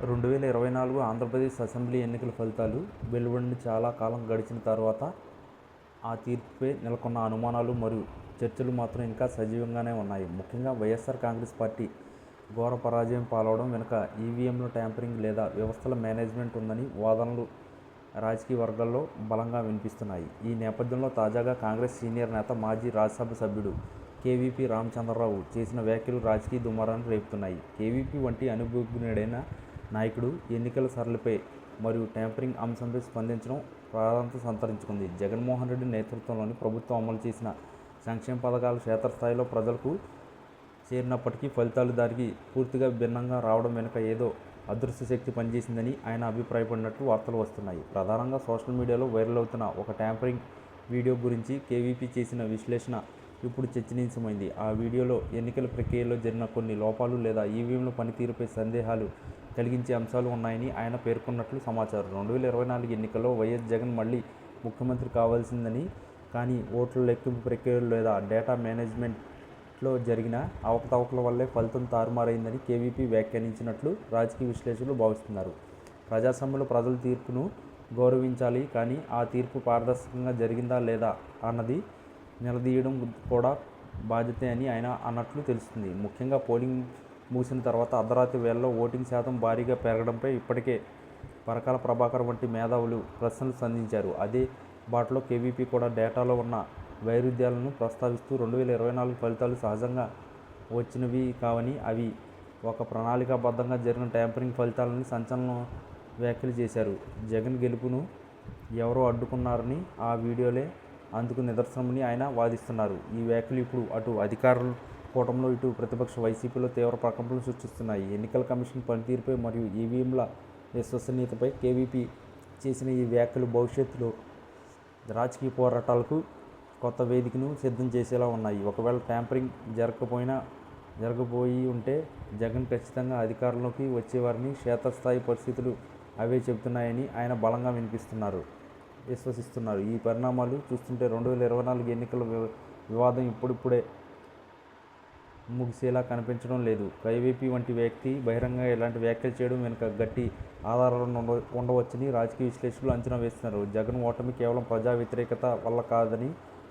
2024 Andhra Pradesh assembly ఎన్నికల ఫలితాలు వెలువడిన చాలా కాలం గడిచిన తర్వాత ఆ తీర్పుపై నెలకొన్న అనుమానాలు మరియు చర్చలు మాత్రం ఇంకా సజీవంగానే ఉన్నాయి. ముఖ్యంగా వైఎస్ఆర్ కాంగ్రెస్ పార్టీ ఘోర పరాజయం పాలవడం వెనుక ఈవీఎంల ట్యాంపరింగ్ లేదా వ్యవస్థల మేనేజ్మెంట్ ఉందని వాదనలు రాజకీయ వర్గాల్లో బలంగా వినిపిస్తున్నాయి. ఈ నేపథ్యంలో తాజాగా కాంగ్రెస్ సీనియర్ నేత, మాజీ రాజ్యసభ సభ్యుడు కేవీపీ రామచంద్రరావు చేసిన వ్యాఖ్యలు రాజకీయ దుమారాన్ని రేపుతున్నాయి. కేవీపీ వంటి అనుభవజ్ఞుడైన నాయకుడు ఎన్నికల సరళిపై మరియు ట్యాంపరింగ్ అంశంపై స్పందించడం ప్రాధాన్యత సంతరించుకుంది. జగన్మోహన్ రెడ్డి నేతృత్వంలోని ప్రభుత్వం అమలు చేసిన సంక్షేమ పథకాలు క్షేత్రస్థాయిలో ప్రజలకు చేరినప్పటికీ ఫలితాలు దానికి పూర్తిగా భిన్నంగా రావడం వెనుక ఏదో అదృశ్య శక్తి పనిచేసిందని ఆయన అభిప్రాయపడినట్లు వార్తలు వస్తున్నాయి. ప్రధానంగా సోషల్ మీడియాలో వైరల్ అవుతున్న ఒక ట్యాంపరింగ్ వీడియో గురించి కేవీపీ చేసిన విశ్లేషణ ఇప్పుడు చర్చనీయాంశమైంది. ఆ వీడియోలో ఎన్నికల ప్రక్రియలో జరిగిన కొన్ని లోపాలు లేదా ఈవీఎంల పనితీరుపై సందేహాలు కలిగించే అంశాలు ఉన్నాయని ఆయన పేర్కొన్నట్లు సమాచారం. 2024 ఎన్నికల్లో వైఎస్ జగన్ మళ్లీ ముఖ్యమంత్రి కావాల్సిందని, కానీ ఓట్ల లెక్కింపు ప్రక్రియలో లేదా డేటా మేనేజ్మెంట్లో జరిగిన అవకతవకల వల్లే ఫలితం తారుమారైందని కేవీపీ వ్యాఖ్యానించినట్లు రాజకీయ విశ్లేషకులు భావిస్తున్నారు. ప్రజాస్వామ్యంలో ప్రజల తీర్పును గౌరవించాలి, కానీ ఆ తీర్పు పారదర్శకంగా జరిగిందా లేదా అన్నది నిలదీయడం కూడా బాధ్యతే అని ఆయన అన్నట్లు తెలుస్తుంది. ముఖ్యంగా పోలింగ్ ముగిసిన తర్వాత అర్ధరాత్రి వేళల్లో ఓటింగ్ శాతం భారీగా పెరగడంపై ఇప్పటికే పరకాల ప్రభాకర్ వంటి మేధావులు ప్రశ్నలు సంధించారు. అదే బాటలో కేవీపీ కూడా డేటాలో ఉన్న వైరుధ్యాలను ప్రస్తావిస్తూ 2024 ఫలితాలు సహజంగా వచ్చినవి కావని, అవి ఒక ప్రణాళికాబద్ధంగా జరిగిన ట్యాంపరింగ్ ఫలితాలని సంచలన వ్యాఖ్యలు చేశారు. జగన్ గెలుపును ఎవరో అడ్డుకున్నారని ఆ వీడియోలే అందుకు నిదర్శనమని ఆయన వాదిస్తున్నారు. ఈ వ్యాఖ్యలు ఇప్పుడు అటు అధికారుల కూటమిలో, ఇటు ప్రతిపక్ష వైసీపీలో తీవ్ర ప్రకంపనలు సృష్టిస్తున్నాయి. ఎన్నికల కమిషన్ పనితీరుపై మరియు ఈవీఎంల విశ్వసనీయతపై కేవీపీ చేసిన ఈ వ్యాఖ్యలు భవిష్యత్తులో రాజకీయ పోరాటాలకు కొత్త వేదికను సిద్ధం చేసేలా ఉన్నాయి. ఒకవేళ ట్యాంపరింగ్ జరగబోయి ఉంటే జగన్ ఖచ్చితంగా అధికారంలోకి వచ్చేవారని క్షేత్రస్థాయి పరిస్థితులు అవే చెబుతున్నాయని ఆయన బలంగా విశ్వసిస్తున్నారు. ఈ పరిణామాలు చూస్తుంటే 2024 ఎన్నికల వివాదం ఇప్పుడిప్పుడే ముగిసేలా కనిపించడం లేదు. కేవీపీ వంటి వ్యక్తి బహిరంగంగా ఇలాంటి వ్యాఖ్యలు చేయడం వెనుక గట్టి ఆధారాలు ఉండవచ్చని రాజకీయ విశ్లేషకులు అంచనా వేస్తున్నారు. జగన్ ఓటమి కేవలం ప్రజా వ్యతిరేకత వల్ల కాదని,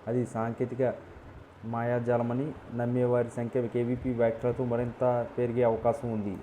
అది సాంకేతిక మాయాజాలమని నమ్మేవారి సంఖ్య కేవీపీ వ్యాఖ్యలతో మరింత పెరిగే అవకాశం ఉంది.